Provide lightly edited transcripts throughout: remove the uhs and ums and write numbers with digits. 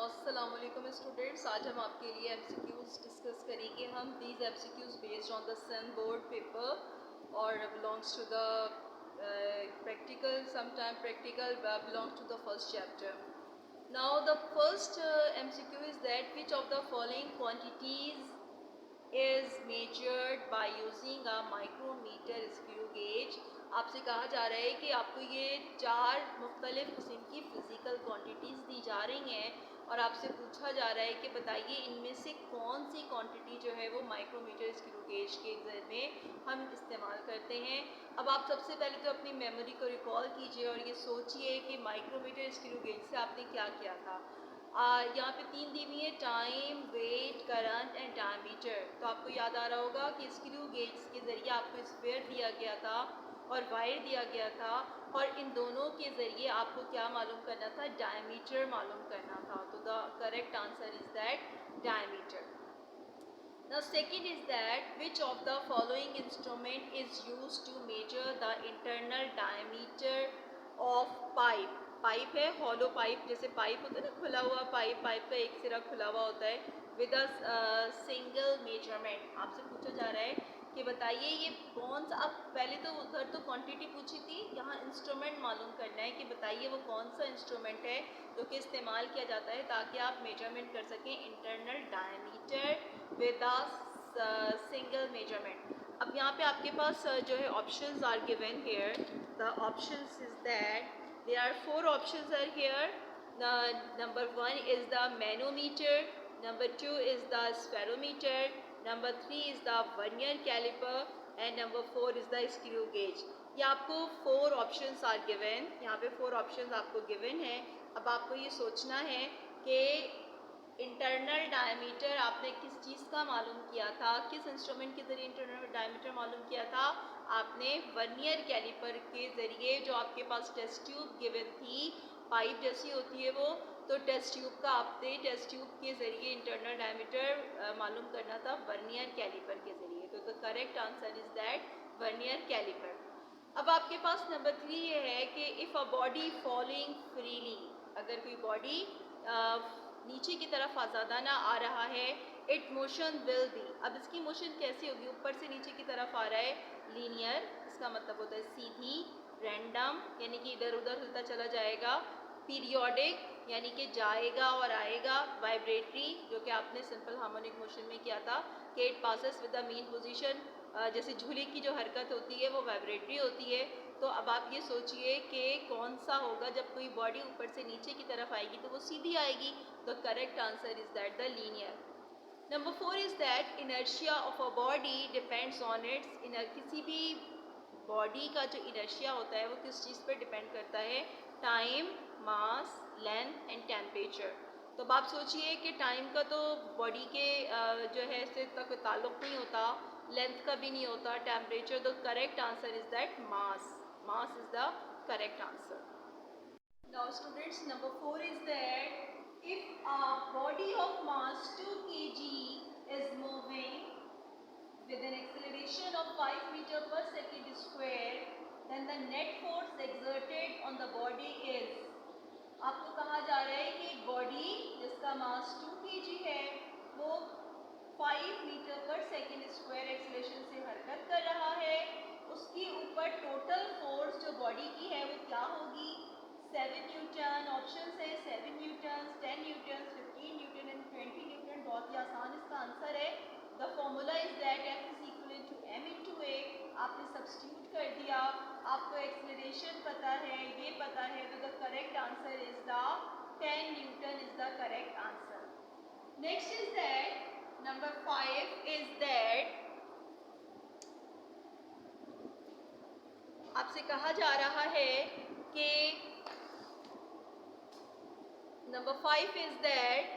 अस्सलाम वालेकुम स्टूडेंट्स, आज हम आपके लिए एमसीक्यूज़ डिस्कस करेंगे। हम these MCQs based on the sun board paper और belongs to the practical, sometime practical belongs to the first chapter. Now the first MCQ is that which of the following quantities is measured by using a micrometer screw gauge. आपसे कहा जा रहा है कि आपको ये चार मुख्तलिफ किस्म की फ़िज़िकल क्वांटिटीज़ दी जा रही हैं और आपसे पूछा जा रहा है कि बताइए इनमें से कौन सी क्वांटिटी जो है वो माइक्रोमीटर स्क्रू गेज के में हम इस्तेमाल करते हैं। अब आप सबसे पहले तो अपनी मेमोरी को रिकॉल कीजिए और ये सोचिए कि माइक्रोमीटर स्क्रू गेज से आपने क्या किया था। यहाँ पे तीन दी हुई है, time, weight, current and diameter. तो आपको याद आ रहा होगा कि स्क्रू गेज के ज़रिए आपको स्फीयर दिया गया था और वायर दिया गया था और इन दोनों के ज़रिए आपको क्या मालूम करना था, डायमीटर मालूम करना था। तो the correct answer is that diameter. Now second is that which of the following instrument is used to measure the internal diameter of pipe? Pipe है, हॉलो पाइप, जैसे पाइप होता है ना, खुला हुआ पाइप, पाइप का एक सिरा खुला हुआ होता है विद अ सिंगल मेजरमेंट। आपसे पूछा जा रहा है कि बताइए ये कौन सा। अब पहले तो उधर तो क्वांटिटी पूछी थी, यहाँ इंस्ट्रूमेंट मालूम करना है कि बताइए वो कौन सा इंस्ट्रूमेंट है जो कि इस्तेमाल किया जाता है ताकि आप मेजरमेंट कर सकें internal diameter with a single measurement. अब यहाँ पे आपके पास जो है options are given here. The options is that there are four options are here. Number one is the manometer, number two is the spherometer, number three is the vernier caliper and number four is the screw gauge. ये आपको four options are given, यहाँ पे four options आपको given है। अब आपको ये सोचना है कि इंटरनल डायमीटर आपने किस चीज़ का मालूम किया था, किस इंस्ट्रूमेंट के ज़रिए इंटरनल डायमीटर मालूम किया था। आपने वर्नियर कैलिपर के ज़रिए, जो आपके पास टेस्ट ट्यूब गिवन थी, पाइप जैसी होती है वो, तो टेस्ट ट्यूब का आपने टेस्ट ट्यूब के ज़रिए इंटरनल डायमीटर मालूम करना था वर्नियर कैलिपर के ज़रिए। तो the correct answer is that vernier caliper. अब आपके पास नंबर थ्री ये है कि if a body falling freely, अगर कोई बॉडी नीचे की तरफ आज़ादाना आ रहा है, इट मोशन विल बी। अब इसकी मोशन कैसी होगी, ऊपर से नीचे की तरफ आ रहा है, लीनियर, इसका मतलब होता है सीधी, रैंडम यानी कि इधर उधर हिलता चला जाएगा, पीरियोडिक यानी कि जाएगा और आएगा, वाइब्रेटरी जो कि आपने सिंपल हार्मोनिक मोशन में किया था कि it passes with the mean position, जैसे झूले की जो हरकत होती है वो वाइब्रेटरी होती है। तो अब आप ये सोचिए कि कौन सा होगा, जब कोई बॉडी ऊपर से नीचे की तरफ आएगी तो वो सीधी आएगी। The correct answer is that the linear. Number four is that inertia of a body depends on it's inner. किसी भी बॉडी का जो इनर्शिया होता है वो किस चीज़ पर डिपेंड करता है, time, mass, length and temperature. तो अब आप सोचिए कि टाइम का तो बॉडी के जो है इससे तक ताल्लुक़ नहीं होता, लेंथ का भी नहीं होता, temperature. The correct answer is that mass. Mass is the correct answer. Now students, number four is that if a body of mass 2 kg is moving with an acceleration of 5 meter per second square, then the net force exerted on the body is। आपको कहा जा रहा है कि body जिसका मास 2 kg है वो 5 metre per second square acceleration से हरकत कर रहा है, उसके ऊपर टोटल फोर्स जो बॉडी की है वो क्या होगी, 7 न्यूटन। ऑप्शन है 7 newton, 10 newton, 15 newton and 20 newton. बहुत ही आसान इसका आंसर है। The formula is that F is equal to m into a. आपने सब्स्टिट्यूट कर दिया, आपको एक्सेलरेशन पता है, ये पता है, तो the correct answer is the 10 Newton is the correct answer. Next is that number 5 is that आपसे कहा जा रहा है कि number 5 is that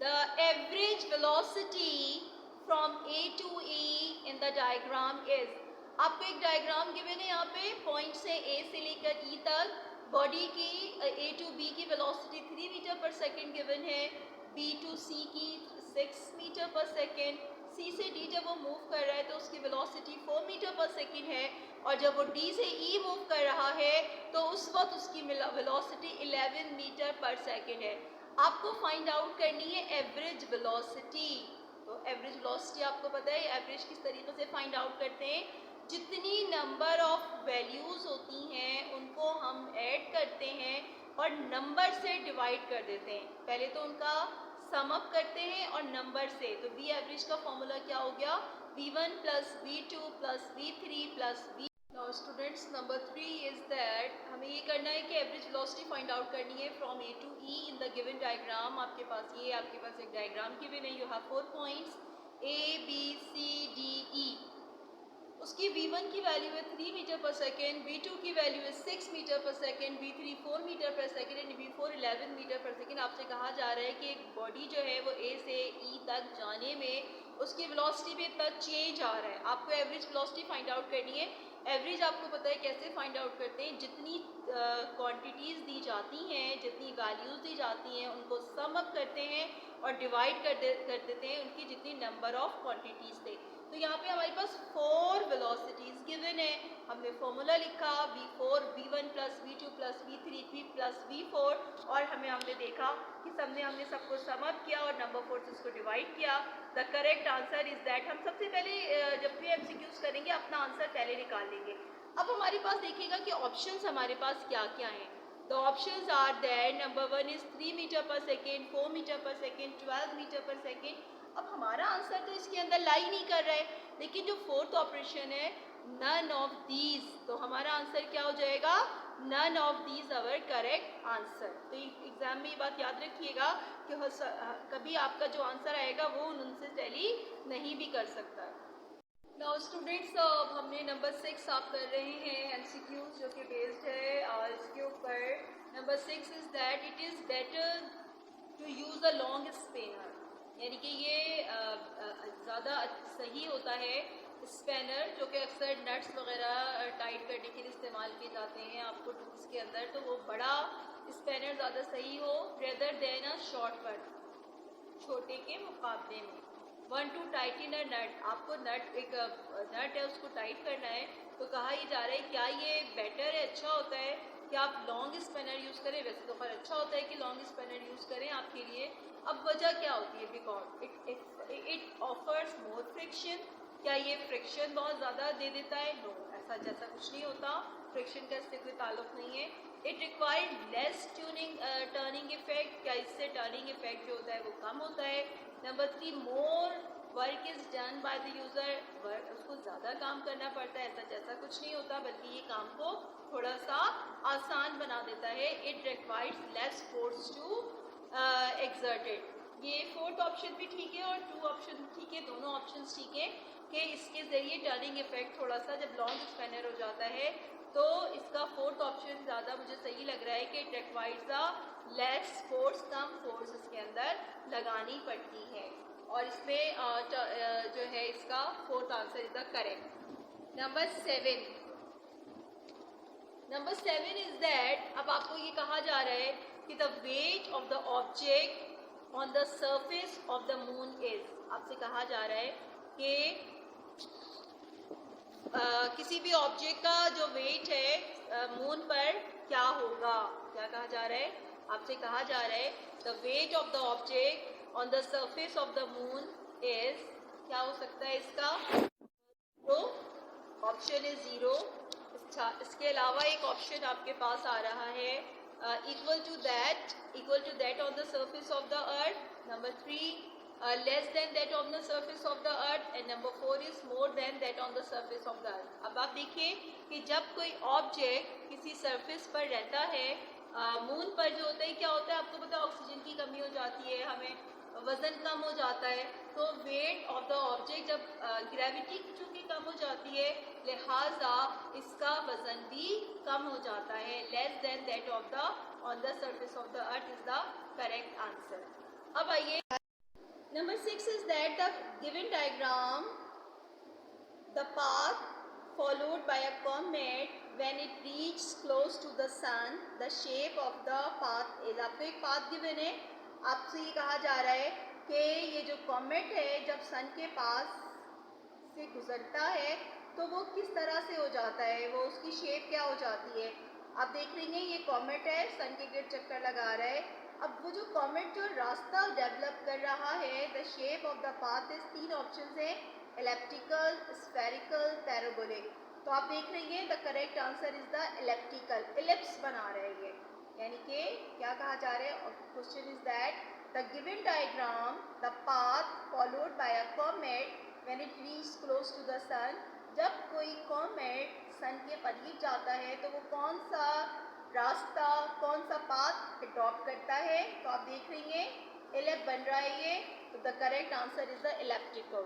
the average velocity from A to E in the diagram is। आपको एक डायग्राम गिवन है यहाँ पे, पॉइंट से A से लेकर E तक बॉडी की A to B की velocity 3 meter per second given है, B to C की 6 मीटर पर सेकेंड, C से D जब वो मूव कर रहा है तो उसकी वेलोसिटी 4 मीटर पर सेकेंड है, और जब वो D से E मूव कर रहा है तो उस वक्त उसकी वेलोसिटी 11 मीटर पर सेकेंड है। आपको फाइंड आउट करनी है एवरेज वेलोसिटी। तो एवरेज वेलोसिटी आपको पता है एवरेज किस तरीके से फाइंड आउट करते हैं, जितनी नंबर ऑफ वैल्यूज़ होती हैं उनको हम ऐड करते हैं और नंबर से डिवाइड कर देते हैं। पहले तो उनका सम अप करते हैं और नंबर से, तो वी एवरेज का फॉर्मूला क्या हो गया, v1 plus v2 plus v3 plus v। Now students number 3 is that हमें ये करना है कि एवरेज वेलोसिटी फाइंड आउट करनी है from A to E in the given diagram. आपके पास एक डायग्राम गिवन है, you have 4 points A B C D E. उसकी v1 की वैल्यू है 3 मीटर पर सेकेंड, v2 की वैल्यू है 6 metre per second, v3 4 meter per second and v4 11 metre per second. आपसे कहा जा रहा है कि एक बॉडी जो है वो ए से ई तक जाने में उसकी वेलोसिटी में इतना चेंज आ रहा है। आपको एवरेज वेलोसिटी फाइंड आउट करनी है। एवरेज आपको पता है कैसे फाइंड आउट करते हैं, जितनी क्वांटिटीज़ दी जाती हैं, जितनी वैल्यूज़ दी जाती हैं उनको सम अप करते हैं और डिवाइड कर देते हैं उनकी जितनी नंबर ऑफ क्वांटिटीज़ थे। तो यहाँ पे हमारे पास 4 वेलोसिटीज़ गिवन है। हमने फॉर्मूला लिखा v4 v1 plus v2 plus v3 v plus v4 और हमने देखा कि हमने सबको सम अप किया और नंबर फोर्सेस को डिवाइड किया। The correct answer is that. हम सबसे पहले जब भी एमसीक्यूज करेंगे अपना आंसर पहले निकाल लेंगे। अब हमारे पास देखिएगा कि ऑप्शंस हमारे पास क्या क्या हैं। The options are that number 1 is 3 meter per second, 4 meter per second, 12 meter per second. अब हमारा आंसर तो इसके अंदर लाई नहीं कर रहा है, लेकिन जो फोर्थ ऑपरेशन है नन ऑफ दीज, तो हमारा आंसर क्या हो जाएगा, none of these our correct answer. तो एग्जाम में ये बात याद रखिएगा कि कभी आपका जो आंसर आएगा वो उनसे टैली नहीं भी कर सकता है। नाउ स्टूडेंट्स हमने नंबर 6 आप कर रहे हैं एमसीक्यूज जो कि बेस्ड है इसके ऊपर। Number 6 is that it is better to use a long spanner, यानी कि ये ज़्यादा सही होता है स्पेनर जो कि अक्सर नट्स वगैरह टाइट करने के लिए इस्तेमाल किए जाते हैं आपको टूल्स के अंदर, तो वो बड़ा स्पेनर ज़्यादा सही हो rather than a short cut, छोटे के मुकाबले में। 1 टू टाइटन अ नट, आपको एक नट है उसको टाइट करना है, तो कहा ही जा रहा है क्या ये बेटर है, अच्छा होता है कि आप लॉन्ग स्पेनर यूज़ करें। वैसे तो पर अच्छा होता है कि लॉन्ग स्पेनर यूज़ करें आपके लिए। अब वजह क्या होती है, because it offers more friction. क्या ये फ्रिक्शन बहुत ज़्यादा दे देता है? नो, ऐसा जैसा कुछ नहीं होता, फ्रिक्शन का इससे कोई ताल्लुक नहीं है। It required less turning effect, क्या इससे टर्निंग इफेक्ट जो होता है वो कम होता है। Number 3 more work is done by the user, उसको ज़्यादा काम करना पड़ता है, ऐसा जैसा कुछ नहीं होता, बल्कि ये काम को थोड़ा सा आसान बना देता है। It requires less force to exerted. ये फोर्थ ऑप्शन भी ठीक है और 2 ऑप्शन ठीक है, दोनों ऑप्शन ठीक है कि इसके ज़रिए टर्निंग इफेक्ट थोड़ा सा जब लॉन्ग स्पेनर हो जाता है तो इसका फोर्थ ऑप्शन ज़्यादा मुझे सही लग रहा है कि it requires a less force, come force इसके अंदर लगानी पड़ती है और इसमें जो है इसका fourth answer is the correct. Number 7 is that, अब आपको ये कहा जा रहा है कि the weight of the object on the surface of the moon is, आपसे कहा जा रहा है कि किसी भी ऑब्जेक्ट का जो वेट है मून पर क्या होगा। क्या कहा जा रहा है, आपसे कहा जा रहा है the weight of the object on the surface of the moon is, क्या हो सकता है इसका, तो ऑप्शन इज 0। इसके अलावा एक ऑप्शन आपके पास आ रहा है equal to that on the surface of the earth. Number 3 less than that on the surface of the earth and number 4 is more than that on the surface of the earth। अब आप देखिए कि जब कोई object किसी surface पर रहता है, मून पर जो होता है क्या होता है, आपको पता है ऑक्सीजन की कमी हो जाती है, हमें वज़न कम हो जाता है, तो वेट ऑफ द ऑब्जेक्ट जब ग्रेविटी चूँकि कम हो जाती है लिहाजा इसका वज़न भी कम हो जाता है। Less than that of the on the surface of the earth is the correct answer. अब आइए Number 6 is that the given diagram, the path followed by a comet when it reaches close to the sun, the shape of the path is, आपको एक path given है, आपसे ये कहा जा रहा है कि ये जो comet है जब sun के पास से गुजरता है तो वो किस तरह से हो जाता है, वो उसकी शेप क्या हो जाती है। आप देख रही हैं ये comet है, sun के गिर्द चक्कर लगा रहा है, अब वो जो कॉमेट जो रास्ता डेवलप कर रहा है, the shape of the path is 3 options हैं, एलिप्टिकल, स्फेरिकल, पैराबोलिक। तो आप देख रही हैं the correct answer is the elliptical, ellipse बना रहे हैं, यानी कि क्या कहा जा रहा है, question is that the given diagram the path followed by a comet when it reach close to the sun. जब कोई कॉमेट सन के करीब जाता है तो वो कौन सा रास्ता, कौन सा पाथ अडॉप्ट करता है, तो आप देख रही हैं इलेप बन रहा है ये, तो the correct answer is the elliptical.